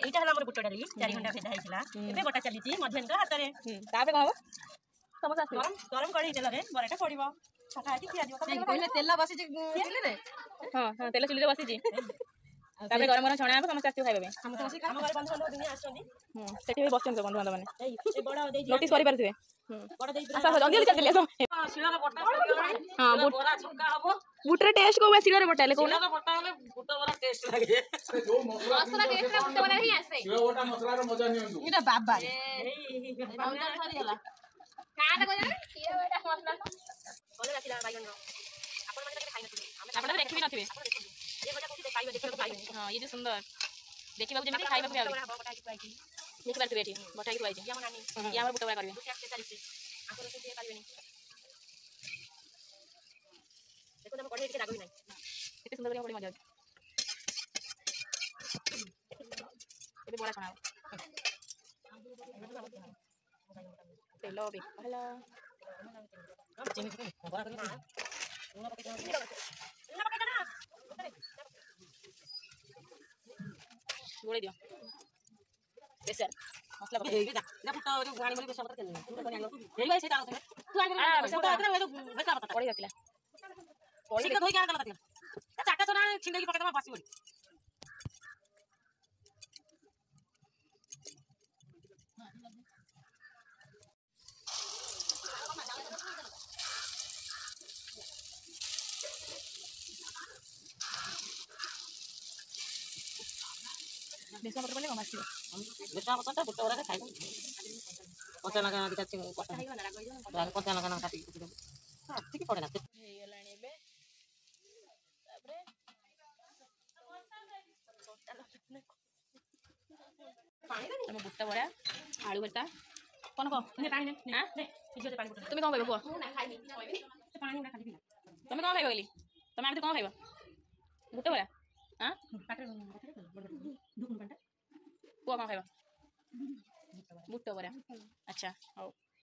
एटा हला हमर बुट डाली 4 घंटा भेदा हैछला एबे बटा चलीची मध्यन का हातरे ताबे कहबो समोसा गरम कड़ी तेल रे बराटा पड़िबो छका की खिया दियो पहिले तेल बसी चुली रे हां तेल चुली रे बसी जी ताबे गरम गरम छणा समोसा आसी खाइबे हम घर बंधु बांधव दुनिया आछनी सेठी भी बसचन बंधु बांधव माने ए बड़ा दे नोटिस करि परथिबे बड़ा दे अच्छा जल्दी जल्दी चल ले शिला बटा सरी हां बड़ा छक्का हबो बुटरे टेस्ट को सिला रे बटा ले कोन शिला बटा ले बुट बड़ा टेस्ट लागे जो मसला टेस्ट रे बुट बना ही आसे शिला बटा मसला रे मजा नियंतु इटा बाबा अंदर सरी हला काटा को जाने किए बेटा मसला बोले राखिला बाइगन रो आपण माने खाइ नथिबे आपण देखि भी नथिबे ये बजा कोठी खाइबे देखो खाइबे हां ये जो सुंदर देखि बाबू जेमति खाइबा पे आबे देखि बार बेटी बटा की तुआई या मनानी या हमर बुटवा करबे 240 आको रसे दिए पाइबेनी देखो हम कोठे के लागबी नाही केते सुंदर बड़ी मजा एबे बड़ा खाना तेलो भी हला चिनी को बड़ा कर ना पके ना गोळे दियो बेसर मसला ए जा ना पुट जो गाड़ी वाली बेसा बता तू कर आलो हे भाई सेटा तू आ बेसा बता जो बेसा बता पड़ी रखला पड़ी के धोई के आला तक चाटा सोना छिंडे की पके दमा बासी बोली बेसा पत्र बोले कमासी बेसा बता बुट वाला खाइ पचा लगा दिका चिंग पचा दाल पचा लगा ना काटी हां ठीक पड़े ना हे गलाणी एबे तापरे पानी दे हम बुट्टा बड़ा आलू भरता कोन को ने पानी ने हां इजोते पानी बुट्टा तुम कोन खाइबो को ना खाइबी पानी ना खाली तुम कोन खाइबो गली तुम आके कोन खाइबो बुट्टा बड़ा हां पाटे दुकुन पाटे को कोन खाइबो बुट्टा बड़ा अच्छा हो